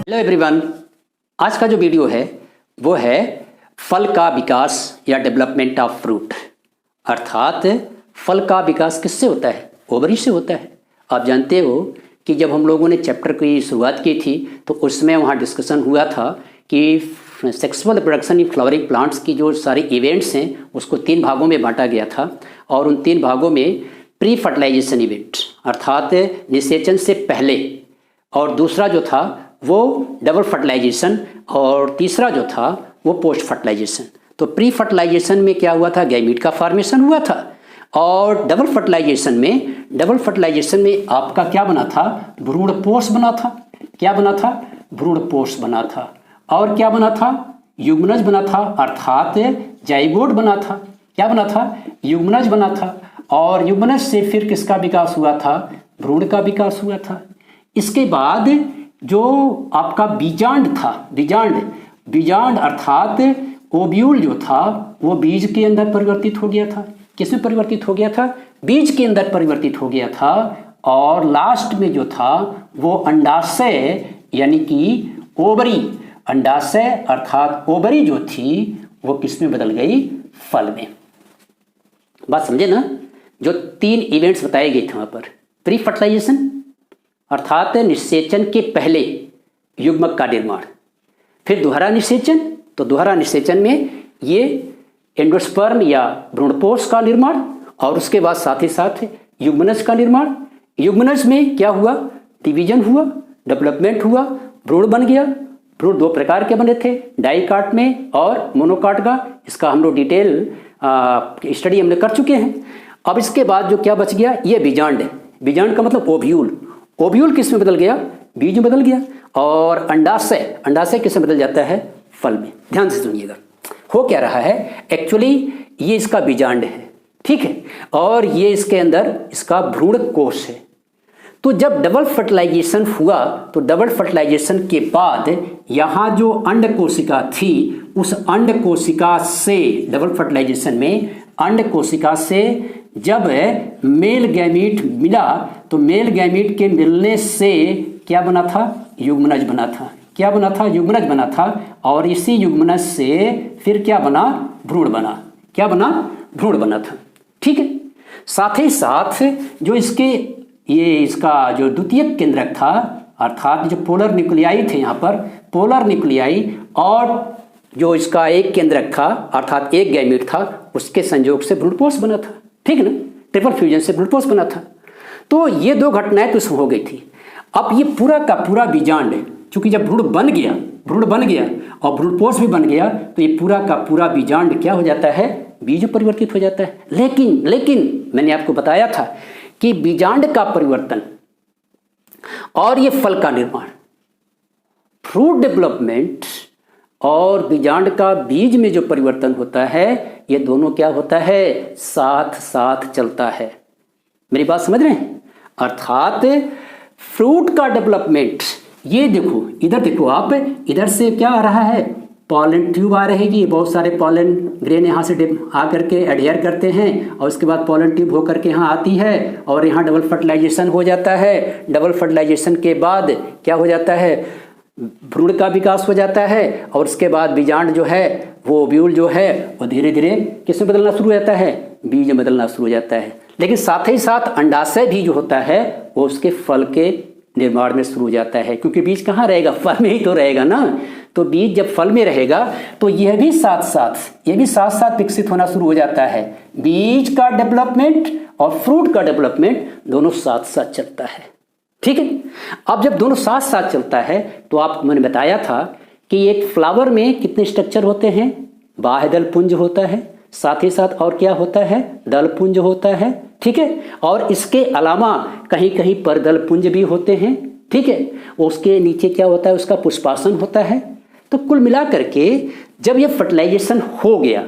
Hello everyone, आज का जो वीडियो है वो है फल का विकास या डेवलपमेंट ऑफ फ्रूट। अर्थात फल का विकास किससे होता है? ओवरी से होता है। आप जानते हो कि जब हम लोगों ने चैप्टर की शुरुआत की थी तो उसमें वहाँ डिस्कशन हुआ था कि sexual reproduction in flowering plants की जो सारे इवेंट्स हैं उसको 3 भागों में बांटा गया था और उन 3 भागों में प्री फर्टिलाइजेशन इवेंट अर्थात निषेचन से पहले, और दूसरा जो था वो डबल फर्टिलाइजेशन, और तीसरा जो था वो पोस्ट फर्टिलाइजेशन। तो प्री फर्टिलाइजेशन में क्या हुआ था? गैमीट का फॉर्मेशन हुआ था। और डबल फर्टिलाइजेशन में आपका क्या बना था? भ्रूणपोष बना था। क्या बना था? भ्रूणपोष बना था। और क्या बना था? युग्मनज बना था, अर्थात जाइगोट बना था। क्या बना था? युग्मनज बना था। और युग्मनज से फिर किसका विकास हुआ था? भ्रूण का विकास हुआ था। इसके बाद जो आपका बीजांड था, बीजांड अर्थात ओव्यूल जो था वो बीज के अंदर परिवर्तित हो गया था। किसमें परिवर्तित हो गया था? बीज के अंदर परिवर्तित हो गया था। और लास्ट में जो था वो अंडाशय यानी कि ओवरी, अंडाशय अर्थात ओवरी जो थी वो किसमें बदल गई? फल में। बात समझे ना? जो 3 इवेंट्स बताए गए थे वहां पर, प्री फर्टिलाइजेशन अर्थात निषेचन के पहले युग्मक का निर्माण, फिर दोहरा निषेचन, तो दोहरा निषेचन में ये एंडोस्पर्म या भ्रूणपोष का निर्माण, और उसके बाद साथ ही साथ युग्मनज का निर्माण। युग्मनज में क्या हुआ? डिवीजन हुआ, डेवलपमेंट हुआ, भ्रूण बन गया। भ्रूण 2 प्रकार के बने थे, डाइकाट में और मोनोकाट का। इसका हम लोग डिटेल स्टडी हमने कर चुके हैं। अब इसके बाद जो क्या बच गया? ये बीजांड है। बीजांड का मतलब ओव्यूल। ओव्यूल किस में बदल गया? बीज में बदल गया। और अंडाशय किस में बदल जाता है? फल में। ध्यान से सुनिएगा, हो क्या रहा है? एक्चुअली ये इसका बीजांड है, ठीक है, और ये इसके अंदर इसका भ्रूण कोश है। तो जब डबल फर्टिलाइजेशन हुआ तो डबल फर्टिलाइजेशन के बाद यहाँ जो अंड कोशिका थी उस अंड कोशिका से, डबल फर्टिलाइजेशन में अंड कोशिका से जब मेल गैमीट मिला तो मेल गैमीट के मिलने से क्या बना था? युग्मनज बना था। क्या बना था? युग्मनज बना था। और इसी युग्मनज से फिर क्या बना? भ्रूण बना। क्या बना? भ्रूण बना था, ठीक है। साथ ही साथ जो इसका जो द्वितीयक केंद्रक था अर्थात जो पोलर न्यूक्लियाई थे, यहाँ पर पोलर न्यूक्लियाई और जो इसका एक केंद्रक था अर्थात एक गैमीट था, उसके संयोग से भ्रूणपोष बना था, ठीक है ना। ट्रिपल फ्यूजन से भ्रूणपोष बना था। तो ये 2 घटनाएं तो इसमें हो गई थी। अब ये पूरा का पूरा बीजांड, चूंकि जब भ्रूण बन गया और भ्रूणपोष भी बन गया तो ये पूरा का पूरा बीजांड क्या हो जाता है? बीज परिवर्तित हो जाता है। लेकिन मैंने आपको बताया था कि बीजांड का परिवर्तन और ये फल का निर्माण, फ्रूट डेवलपमेंट और बीजांड का बीज में जो परिवर्तन होता है, ये दोनों क्या होता है? साथ साथ चलता है। मेरी बात समझ रहे हैं? अर्थात फ्रूट का डेवलपमेंट, ये देखो, इधर देखो आप, इधर से क्या आ रहा है? पॉलन ट्यूब आ रहेगी, बहुत सारे पॉलन ग्रेन यहाँ से आकर के एडहेयर करते हैं और उसके बाद पॉलन ट्यूब होकर के यहाँ आती है और यहाँ डबल फर्टिलाइजेशन हो जाता है। डबल फर्टिलाइजेशन के बाद क्या हो जाता है? भ्रूण का विकास हो जाता है और उसके बाद बीजांड जो है वो ओव्यूल जो है वो धीरे धीरे किस में बदलना शुरू हो जाता है? बीज में बदलना शुरू हो जाता है। लेकिन साथ ही साथ अंडाशय भी जो होता है वो उसके फल के निर्माण में शुरू हो जाता है, क्योंकि बीज कहाँ रहेगा? फल में ही तो रहेगा ना। तो बीज जब फल में रहेगा तो यह भी साथ साथ विकसित होना शुरू हो जाता है। बीज का डेवलपमेंट और फ्रूट का डेवलपमेंट दोनों साथ साथ चलता है, ठीक है। अब जब दोनों साथ साथ चलता है तो आपको मैंने बताया था कि एक फ्लावर में कितने स्ट्रक्चर होते हैं? बाह्य दल पुंज होता है, साथ ही साथ और क्या होता है? दल पुंज होता है, ठीक है। और इसके अलावा कहीं कहीं पर दल पुंज भी होते हैं, ठीक है। उसके नीचे क्या होता है? उसका पुष्पासन होता है। तो कुल मिलाकर के जब ये फर्टिलाइजेशन हो गया,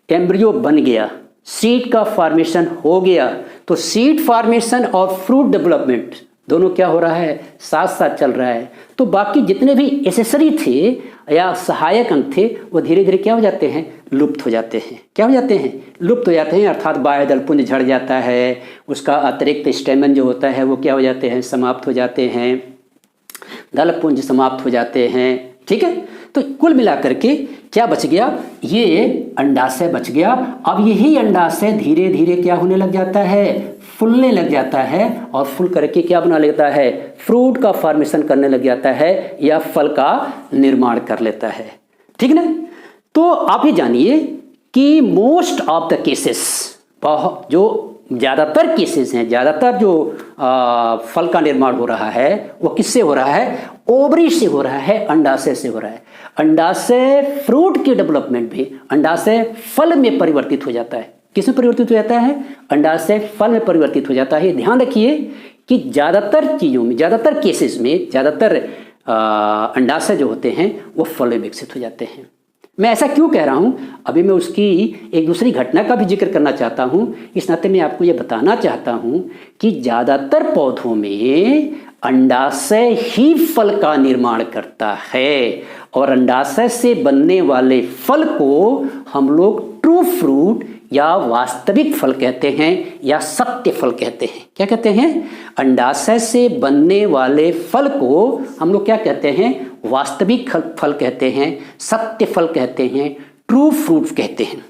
एम्ब्रियो बन गया, सीड का फॉर्मेशन हो गया, तो सीड फॉर्मेशन और फ्रूट डेवलपमेंट दोनों क्या हो रहा है? साथ साथ चल रहा है। तो बाकी जितने भी एसेसरी थे या सहायक अंग थे वो धीरे धीरे क्या हो जाते हैं? लुप्त हो जाते हैं। क्या हो जाते हैं? लुप्त हो जाते हैं, अर्थात बाह्य दल पुंज झड़ जाता है, उसका अतिरिक्त स्टेमन जो होता है वो क्या हो जाते हैं? समाप्त हो जाते हैं। दलपुंज समाप्त हो जाते हैं। ठीक है, तो कुल मिलाकर के क्या बच गया, ये अंडाशय बच गया। अब यही अंडाशय धीरे धीरे क्या होने लग जाता है, फूलने लग जाता है, और फूल करके क्या बना लेता है, फ्रूट का फॉर्मेशन करने लग जाता है या फल का निर्माण कर लेता है। ठीक ना। तो आप ये जानिए कि मोस्ट ऑफ द केसेस, जो ज़्यादातर केसेस हैं, ज़्यादातर जो फल का निर्माण हो रहा है वो किससे हो रहा है, ओवरी से हो रहा है, अंडाशय से हो रहा है। अंडाशय फ्रूट के डेवलपमेंट भी अंडाशय फल में परिवर्तित हो जाता है। किस में परिवर्तित हो जाता है, अंडाशय फल में परिवर्तित हो जाता है। ध्यान रखिए कि ज़्यादातर चीज़ों में, ज़्यादातर केसेस में, ज़्यादातर अंडाशय जो होते हैं वो फल में विकसित हो जाते हैं। मैं ऐसा क्यों कह रहा हूँ, अभी मैं उसकी एक दूसरी घटना का भी जिक्र करना चाहता हूँ। इस नाते मैं आपको ये बताना चाहता हूँ कि ज़्यादातर पौधों में अंडाशय ही फल का निर्माण करता है, और अंडाशय से बनने वाले फल को हम लोग ट्रू फ्रूट या वास्तविक फल कहते हैं, या सत्य फल कहते हैं। क्या कहते हैं, अंडाशय से बनने वाले फल को हम लोग क्या कहते हैं, वास्तविक फल कहते हैं, सत्य फल कहते हैं, ट्रू फ्रूट कहते हैं।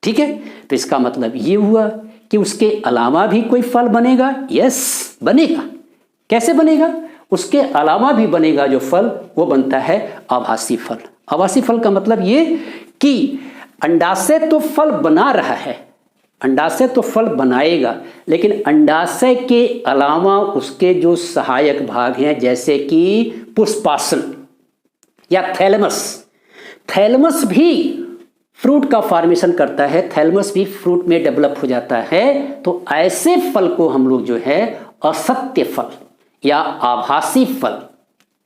ठीक है, तो इसका मतलब ये हुआ कि उसके अलावा भी कोई फल बनेगा। यस, बनेगा। कैसे बनेगा, उसके अलावा भी बनेगा जो फल, वो बनता है आभासी फल। आभासी फल का मतलब ये कि अंडाशय तो फल बना रहा है, अंडाशय तो फल बनाएगा, लेकिन अंडाशय के अलावा उसके जो सहायक भाग हैं, जैसे कि पुष्पासन या थैलेमस, थैलेमस भी फ्रूट का फॉर्मेशन करता है, थैलेमस भी फ्रूट में डेवलप हो जाता है। तो ऐसे फल को हम लोग जो है असत्य फल या आभासी फल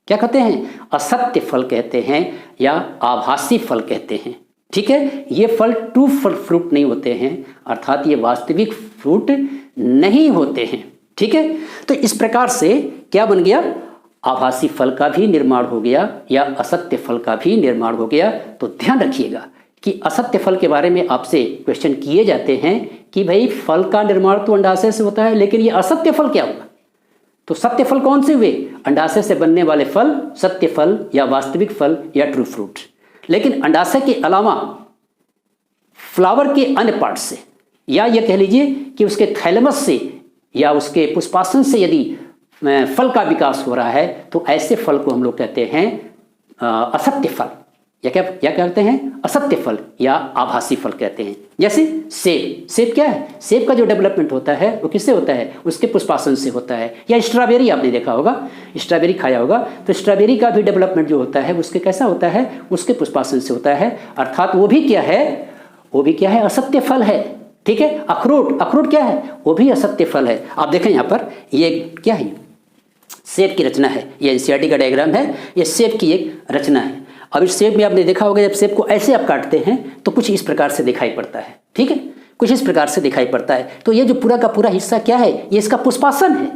क्या कहते हैं, असत्य फल कहते हैं या आभासी फल कहते हैं। ठीक है, ये फल ट्रू फ्रूट नहीं होते हैं, अर्थात ये वास्तविक फ्रूट नहीं होते हैं। ठीक है, तो इस प्रकार से क्या बन गया, आभासी फल का भी निर्माण हो गया या असत्य फल का भी निर्माण हो गया। तो ध्यान रखिएगा कि असत्य फल के बारे में आपसे क्वेश्चन किए जाते हैं कि भाई फल का निर्माण तो अंडाशय से होता है, लेकिन ये असत्य फल क्या हुआ। तो सत्य फल कौन से हुए, अंडाशय से बनने वाले फल सत्य फल या वास्तविक फल या ट्रू फ्रूट। लेकिन अंडाशय के अलावा फ्लावर के अन्य पार्ट से, या ये कह लीजिए कि उसके थैलेमस से या उसके पुष्पासन से यदि फल का विकास हो रहा है, तो ऐसे फल को हम लोग कहते हैं असत्य फल, या क्या कहते हैं, असत्य फल या आभासी फल कहते हैं। जैसे सेब, सेब क्या है, सेब का जो डेवलपमेंट होता है वो किससे होता है, उसके पुष्पासन से होता है। या स्ट्रॉबेरी आपने देखा होगा, स्ट्रॉबेरी खाया होगा, तो स्ट्रॉबेरी का भी डेवलपमेंट जो होता है उसके कैसा होता है, उसके पुष्पासन से होता है, अर्थात वो भी क्या है, वो भी क्या है, असत्य फल है। ठीक है, अखरोट, अखरोट क्या है, वो भी असत्य फल है। आप देखें यहाँ पर ये क्या है, सेब की रचना है, ये एनसीईआरटी का डायग्राम है, ये सेब की एक रचना है। अब इस सेब में आपने देखा होगा, जब सेब को ऐसे आप काटते हैं तो कुछ इस प्रकार से दिखाई पड़ता है। ठीक है, कुछ इस प्रकार से दिखाई पड़ता है। तो ये जो पूरा का पूरा हिस्सा क्या है, ये इसका पुष्पासन है।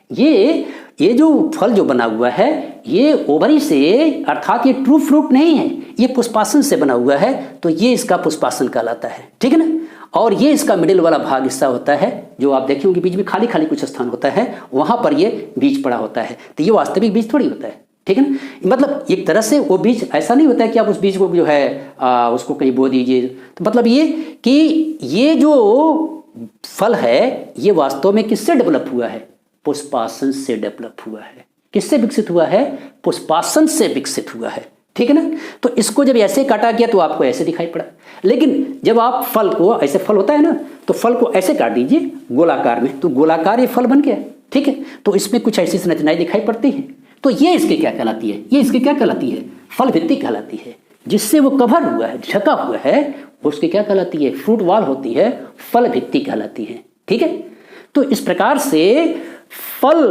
ये जो फल जो बना हुआ है ये ओवरी से, अर्थात ये ट्रू फ्रूट नहीं है, ये पुष्पासन से बना हुआ है, तो ये इसका पुष्पासन कहलाता है। ठीक है ना। और ये इसका मिडिल वाला भाग हिस्सा होता है, जो आप देखें कि बीच में खाली खाली कुछ स्थान होता है, वहां पर ये बीज पड़ा होता है। तो ये वास्तविक बीज थोड़ी होता है। ठीक है ना, मतलब एक तरह से वो बीज ऐसा नहीं होता है कि आप उस बीज को जो है उसको कहीं बो दीजिए। तो मतलब ये कि ये जो फल है ये वास्तव में किससे डेवलप हुआ है, पुष्पासन से डेवलप हुआ है। किससे विकसित हुआ है, पुष्पासन से विकसित हुआ है। ठीक है ना। तो इसको जब ऐसे काटा गया तो आपको ऐसे दिखाई पड़ा, लेकिन जब आप फल को, ऐसे फल होता है ना, तो फल को ऐसे काट दीजिए गोलाकार में, तो गोलाकार ये फल बन गया। ठीक है, तो इसमें कुछ ऐसी संरचनाएं दिखाई पड़ती हैं। तो ये इसके क्या कहलाती है, ये इसके क्या कहलाती है, फल भित्ति कहलाती है। जिससे वो कवर हुआ है, ढका हुआ है, उसके क्या कहलाती है, फ्रूट वॉल होती है, फल भित्ति कहलाती है। ठीक है, तो इस प्रकार से फल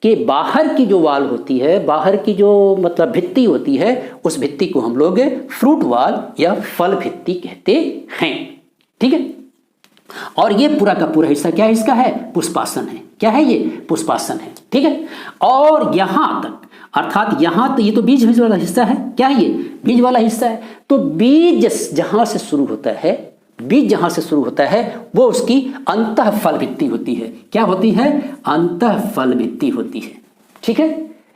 के बाहर की जो वाल होती है, बाहर की जो मतलब भित्ति होती है, उस भित्ति को हम लोग फ्रूट वॉल या फल भित्ति कहते हैं। ठीक है, और ये पूरा का पूरा हिस्सा क्या है, इसका है पुष्पासन है। क्या है ये, पुष्पासन है। ठीक है, और यहां तक, अर्थात यहां तो ये तो बीज वाला हिस्सा है। क्या है ये, बीज वाला हिस्सा है। तो बीज जहां से शुरू होता है, बीज जहां से शुरू होता है वो उसकी अंतः फल भित्ति होती है। क्या होती है, अंतः फल भित्ति होती है। ठीक है,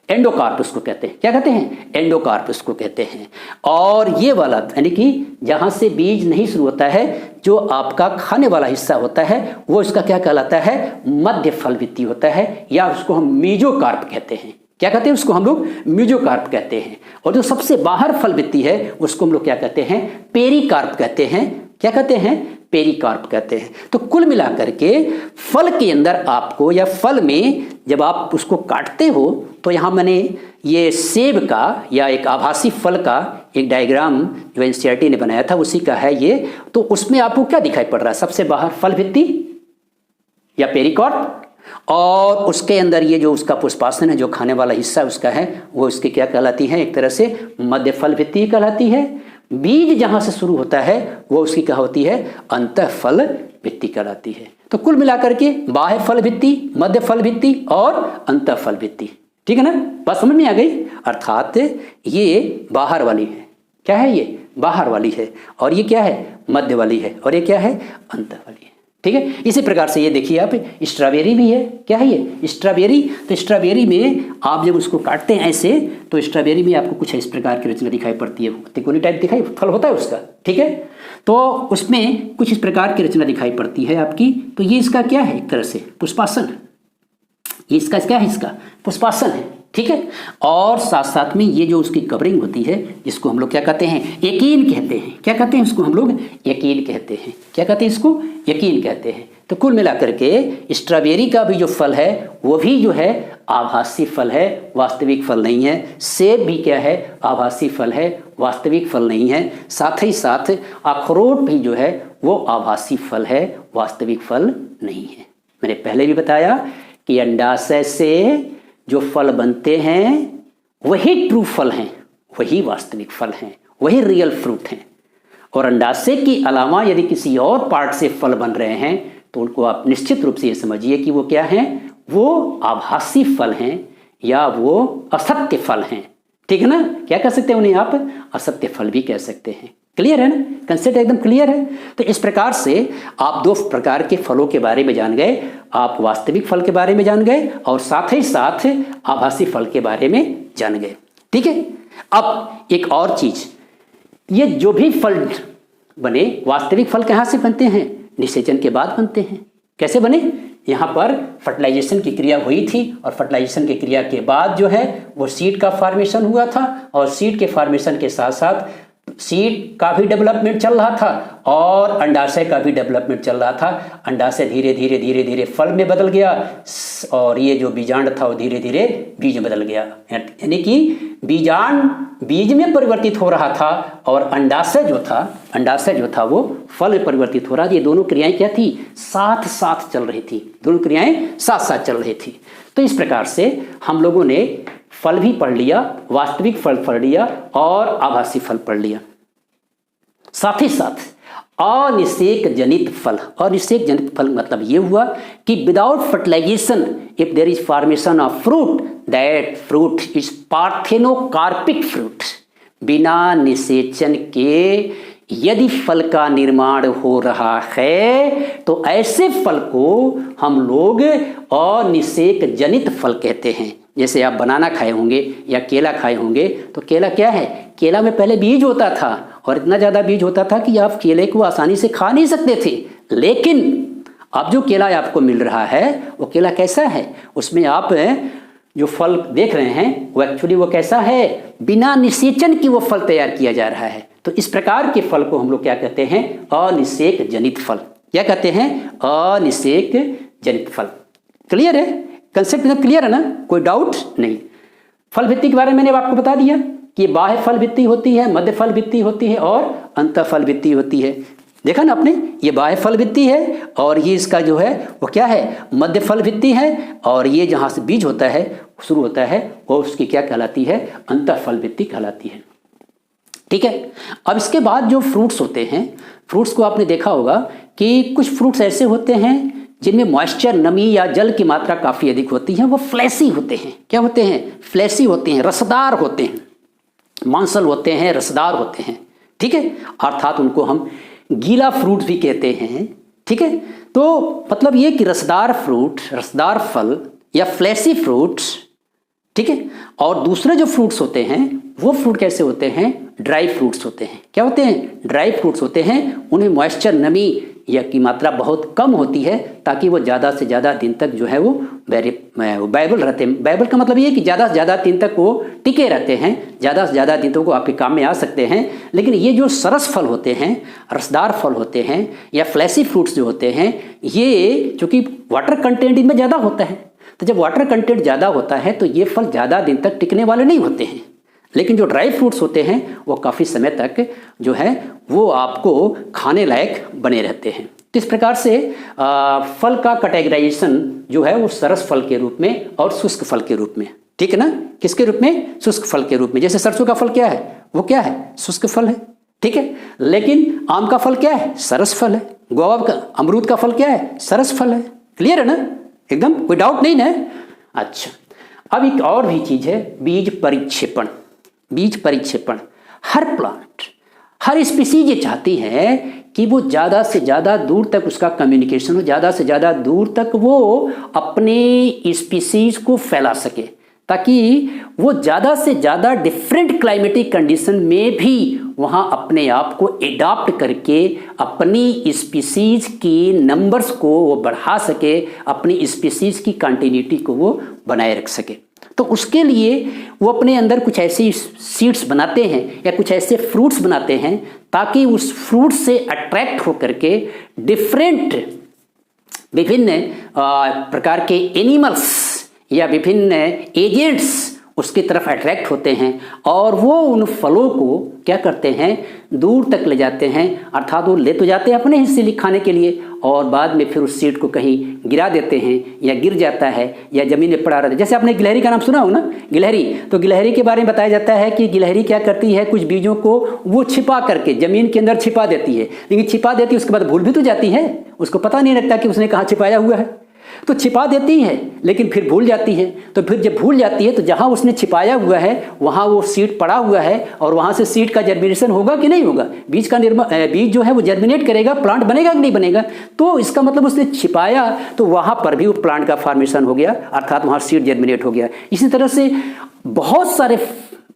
एंडोकार्प उसको कहते हैं। क्या कहते हैं? एंडोकार्प उसको कहते हैं। और ये वाला यानी कि जहाँ से बीज नहीं शुरू होता है, जो आपका खाने वाला हिस्सा होता है, वो इसका क्या कहलाता है? मध्य फल भित्ति होता है, या उसको हम मीजोकार्प कहते हैं। क्या कहते हैं? उसको हम लोग मीजोकार्प कहते हैं। और जो सबसे बाहर फल भित्ति है उसको हम लोग क्या कहते हैं? पेरिकार्प कहते हैं। क्या कहते हैं? पेरिकार्प कहते हैं। तो कुल मिलाकर के फल के अंदर आपको, या फल में जब आप उसको काटते हो, तो यहाँ मैंने ये सेब का या एक आभासी फल का एक डायग्राम जो एनसीईआरटी ने बनाया था उसी का है ये। तो उसमें आपको क्या दिखाई पड़ रहा है? सबसे बाहर फल भित्ति या पेरिकार्प, और उसके अंदर ये जो उसका पुष्पासन है, जो खाने वाला हिस्सा उसका है, वो उसकी क्या कहलाती है? एक तरह से मध्य फल भित्ति कहलाती है। बीज जहां से शुरू होता है वो उसकी क्या होती है? अंतः फल भित्ति कहलाती है। तो कुल मिलाकर के बाह्य फल भित्ति, मध्य फल भित्ति और अंतः फल भित्ति। ठीक है ना? बात समझ में आ गई? अर्थात ये बाहर वाली है। क्या है? ये बाहर वाली है, और ये क्या है? मध्य वाली है, और ये क्या है? अंतः वाली है। ठीक है। इसी प्रकार से ये देखिए आप, स्ट्रॉबेरी भी है। क्या है ये? स्ट्रॉबेरी। तो स्ट्रॉबेरी में आप जब उसको काटते हैं ऐसे, तो स्ट्रॉबेरी में आपको कुछ इस प्रकार की रचना दिखाई पड़ती है। तिकोनी टाइप दिखाई फल होता है उसका। ठीक है। तो उसमें कुछ इस प्रकार की रचना दिखाई पड़ती है आपकी। तो ये इसका क्या है? एक तरह से पुष्पासन। ये इसका क्या है? इसका पुष्पासन है। ठीक है। और साथ साथ में ये जो उसकी कवरिंग होती है, जिसको हम लोग क्या कहते हैं? यकीन कहते हैं। क्या कहते हैं इसको? हम लोग यकीन कहते हैं। क्या कहते हैं इसको? यकीन कहते हैं। तो कुल मिलाकर के स्ट्रॉबेरी का भी जो फल है वो भी जो है आभासी फल है, वास्तविक फल नहीं है। सेब भी क्या है? आभासी फल है, वास्तविक फल नहीं है। साथ ही साथ अखरोट भी जो है वो आभासी फल है, वास्तविक फल नहीं है। मैंने पहले भी बताया कि अंडाशय से जो फल बनते हैं वही ट्रू फल हैं, वही वास्तविक फल हैं, वही रियल फ्रूट हैं। और अंडाशय के अलावा यदि किसी और पार्ट से फल बन रहे हैं तो उनको आप निश्चित रूप से ये समझिए कि वो क्या हैं? वो आभासी फल हैं, या वो असत्य फल हैं। ठीक है ना? क्या कह सकते हैं उन्हें आप? असत्य फल भी कह सकते हैं। क्लियर है ना? कंसेप्ट एकदम क्लियर है। तो इस प्रकार से आप दो प्रकार के फलों के बारे में जान गए। आप वास्तविक फल के बारे में जान गए और साथ ही साथ आभासी फल के बारे में जान गए। ठीक है। अब एक और चीज, ये जो भी फल बने, वास्तविक फल कहाँ से बनते हैं? निषेचन के बाद बनते हैं। कैसे बने? यहाँ पर फर्टिलाइजेशन की क्रिया हुई थी, और फर्टिलाइजेशन की क्रिया के बाद जो है वो सीड का फॉर्मेशन हुआ था, और सीड के फॉर्मेशन के साथ साथ सीड का भी डेवलपमेंट चल रहा था और अंडाशय का भी डेवलपमेंट चल रहा था। अंडाशय धीरे धीरे धीरे धीरे फल में बदल गया, और ये जो बीजांड था वो धीरे धीरे बीज में बदल गया। यानी कि बीजांड बीज में परिवर्तित हो रहा था, और अंडाशय जो था वो फल में परिवर्तित हो रहा था। ये दोनों क्रियाएं क्या थी? साथ साथ चल रही थी। दोनों क्रियाएं साथ साथ चल रही थी। तो इस प्रकार से हम लोगों ने फल भी पढ़ लिया, वास्तविक फल पढ़ लिया और आभासी फल पढ़ लिया। साथ ही साथ अनिषेक जनित फल। अनिषेक जनित फल मतलब ये हुआ कि without fertilisation if there is formation of fruit, that fruit is parthenocarpic fruit. बिना निषेचन के यदि फल का निर्माण हो रहा है तो ऐसे फल को हम लोग अनिषेक जनित फल कहते हैं। जैसे आप बनाना खाए होंगे या केला खाए होंगे, तो केला क्या है? केला में पहले बीज होता था, और इतना ज़्यादा बीज होता था कि आप केले को आसानी से खा नहीं सकते थे। लेकिन अब जो केला आपको मिल रहा है वो केला कैसा है? उसमें आप जो फल देख रहे हैं वो एक्चुअली वो कैसा है? बिना निषेचन की वो फल तैयार किया जा रहा है। तो इस प्रकार के फल को हम लोग क्या कहते हैं? अनिषेक जनित फल। क्या कहते हैं? अनिषेक जनित फल। क्लियर है? कंसेप्ट एकदम क्लियर है ना? कोई डाउट नहीं। फल भित्ति के बारे में मैंने आपको बता दिया कि बाह्य फल भित्ति होती है, मध्य फल भित्ति होती है और अंतः फल भित्ति होती है। देखा ना आपने? ये बाह्य फल भित्ति है, और ये इसका जो है वो क्या है? मध्य फल भित्ति है, और ये जहाँ से बीज होता है शुरू होता है वो उसकी क्या कहलाती है? अंतः फल भित्ति कहलाती है। ठीक है। अब इसके बाद जो फ्रूट्स होते हैं, फ्रूट्स को आपने देखा होगा कि कुछ फ्रूट्स ऐसे होते हैं जिनमें मॉइस्चर, नमी या जल की मात्रा काफ़ी अधिक होती है। वो फ्लैसी होते हैं। क्या होते हैं? फ्लैसी होते हैं, रसदार होते हैं, मांसल होते हैं, रसदार होते हैं। ठीक है। अर्थात उनको हम गीला फ्रूट भी कहते हैं। ठीक है। तो मतलब ये कि रसदार फ्रूट, रसदार फल या फ्लैसी फ्रूट्स ठीक है। और दूसरे जो फ्रूट्स होते हैं वो फ्रूट कैसे होते हैं, ड्राई फ्रूट्स होते हैं। क्या होते हैं, ड्राई फ्रूट्स होते हैं। उनमें मॉइस्चर, नमी या की मात्रा बहुत कम होती है ताकि वो ज़्यादा से ज़्यादा दिन तक जो है वो वायबल रहते हैं। वायबल का मतलब ये है कि ज़्यादा से ज़्यादा दिन तक वो टिके रहते हैं, ज़्यादा से ज़्यादा दिन तक वो आपके काम में आ सकते हैं। लेकिन ये जो सरस फल होते हैं, रसदार फल होते हैं या फ्लैशी फ्रूट्स जो होते हैं, ये चूँकि वाटर कंटेंट इनमें ज़्यादा होता है, तो जब वाटर कंटेंट ज़्यादा होता है तो ये फल ज़्यादा दिन तक टिकने वाले नहीं होते हैं। लेकिन जो ड्राई फ्रूट्स होते हैं वो काफ़ी समय तक जो है वो आपको खाने लायक बने रहते हैं। तो इस प्रकार से फल का कैटेगराइजेशन जो है वो सरस फल के रूप में और शुष्क फल के रूप में, ठीक है ना। किसके रूप में, शुष्क फल के रूप में। जैसे सरसों का फल क्या है, वो क्या है, शुष्क फल है, ठीक है। लेकिन आम का फल क्या है, सरस फल है। गुआवा का, अमरूद का फल क्या है, सरस फल है। क्लियर है ना, एकदम कोई डाउट नहीं ना। अच्छा, अब एक और भी चीज़ है, बीज परिक्षेपण। बीज परिक्षेपण, हर प्लांट, हर स्पीसीज ये चाहती है कि वो ज़्यादा से ज़्यादा दूर तक उसका कम्युनिकेशन हो, ज़्यादा से ज़्यादा दूर तक वो अपने स्पीसीज को फैला सके, ताकि वो ज़्यादा से ज़्यादा डिफरेंट क्लाइमेटिक कंडीशन में भी वहाँ अपने आप को एडाप्ट करके अपनी स्पीसीज की नंबर्स को वो बढ़ा सके, अपनी स्पीसीज की कंटिन्यूटी को वो बनाए रख सके। तो उसके लिए वो अपने अंदर कुछ ऐसी सीड्स बनाते हैं या कुछ ऐसे फ्रूट्स बनाते हैं ताकि उस फ्रूट से अट्रैक्ट होकर के डिफरेंट विभिन्न प्रकार के एनिमल्स या विभिन्न एजेंट्स उसकी तरफ अट्रैक्ट होते हैं और वो उन फलों को क्या करते हैं, दूर तक ले जाते हैं। अर्थात वो ले तो जाते हैं अपने हिस्से खाने के लिए और बाद में फिर उस सीड को कहीं गिरा देते हैं या गिर जाता है या ज़मीन में पड़ा रहता है। जैसे आपने गिलहरी का नाम सुना हो ना, गिलहरी, तो गिलहरी के बारे में बताया जाता है कि गिलहरी क्या करती है, कुछ बीजों को वो छिपा करके ज़मीन के अंदर छिपा देती है। लेकिन छिपा देती है उसके बाद भूल भी तो जाती है, उसको पता नहीं लगता कि उसने कहाँ छिपाया हुआ है। तो छिपा देती है लेकिन फिर भूल जाती है। तो फिर जब भूल जाती है तो जहाँ उसने छिपाया हुआ है वहाँ वो सीड पड़ा हुआ है और वहाँ से सीड का जर्मिनेशन होगा कि नहीं होगा, बीज का बीज जो है वो जर्मिनेट करेगा, प्लांट बनेगा कि नहीं बनेगा। तो इसका मतलब उसने छिपाया तो वहाँ पर भी वो प्लांट का फॉर्मेशन हो गया, अर्थात वहाँ सीड जर्मिनेट हो गया। इसी तरह से बहुत सारे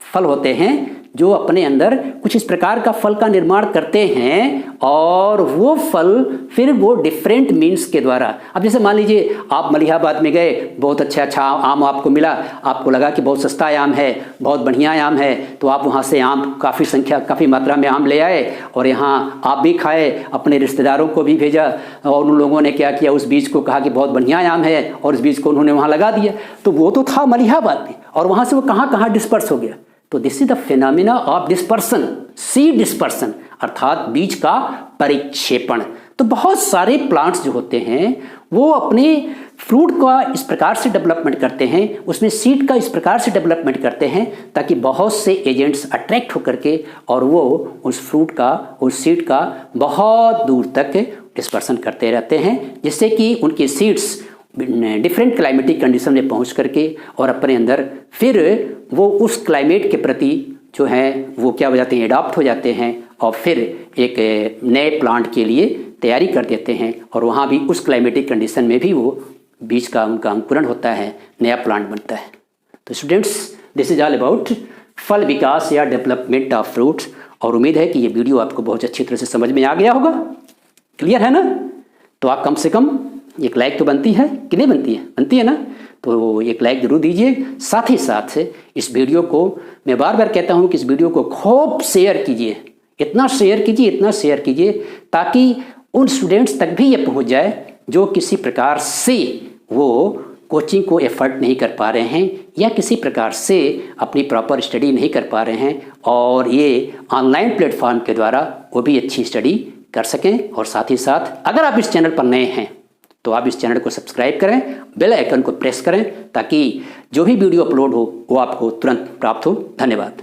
फल होते हैं जो अपने अंदर कुछ इस प्रकार का फल का निर्माण करते हैं और वो फल फिर वो डिफरेंट मीन्स के द्वारा, अब जैसे मान लीजिए आप मलिहाबाद में गए, बहुत अच्छा आम आपको मिला, आपको लगा कि बहुत सस्ता आम है, बहुत बढ़िया आम है, तो आप वहाँ से आम काफ़ी मात्रा में आम ले आए और यहाँ आप भी खाए, अपने रिश्तेदारों को भी भेजा और उन लोगों ने क्या किया, उस बीज को कहा कि बहुत बढ़िया आम है और उस बीज को उन्होंने वहाँ लगा दिया। तो वो तो था मलिहाबाद में और वहाँ से वो कहाँ कहाँ डिस्पर्स हो गया। तो this is the phenomena of dispersion, seed dispersion, अर्थात बीज का परिक्षेपण। तो बहुत सारे प्लांट्स जो होते हैं वो अपने फ्रूट का इस प्रकार से डेवलपमेंट करते हैं, उसमें सीड का इस प्रकार से डेवलपमेंट करते हैं ताकि बहुत से एजेंट्स अट्रैक्ट होकर के और वो उस फ्रूट का, उस सीड का बहुत दूर तक डिस्पर्सन करते रहते हैं, जिससे कि उनके सीड्स डिफरेंट क्लाइमेटिक कंडीशन में पहुंच करके और अपने अंदर फिर वो उस क्लाइमेट के प्रति जो है वो क्या हो जाते हैं, एडॉप्ट हो जाते हैं और फिर एक नए प्लांट के लिए तैयारी कर देते हैं और वहाँ भी उस क्लाइमेटिक कंडीशन में भी वो बीज का उनका अंकुरण होता है, नया प्लांट बनता है। तो students, this is all about फल विकास या डेवलपमेंट ऑफ फ्रूट्स। और उम्मीद है कि ये वीडियो आपको बहुत अच्छी तरह से समझ में आ गया होगा। क्लियर है ना? तो आप कम से कम एक लाइक तो बनती है कि नहीं बनती है? बनती है ना? तो एक लाइक जरूर दीजिए। साथ ही साथ इस वीडियो को मैं बार बार कहता हूँ कि इस वीडियो को खूब शेयर कीजिए, इतना शेयर कीजिए ताकि उन स्टूडेंट्स तक भी ये पहुँच जाए जो किसी प्रकार से वो कोचिंग को एफर्ट नहीं कर पा रहे हैं या किसी प्रकार से अपनी प्रॉपर स्टडी नहीं कर पा रहे हैं और ये ऑनलाइन प्लेटफॉर्म के द्वारा वो भी अच्छी स्टडी कर सकें। और साथ ही साथ अगर आप इस चैनल पर नए हैं तो आप इस चैनल को सब्सक्राइब करें, बेल आइकन को प्रेस करें ताकि जो भी वीडियो अपलोड हो वो आपको तुरंत प्राप्त हो। धन्यवाद।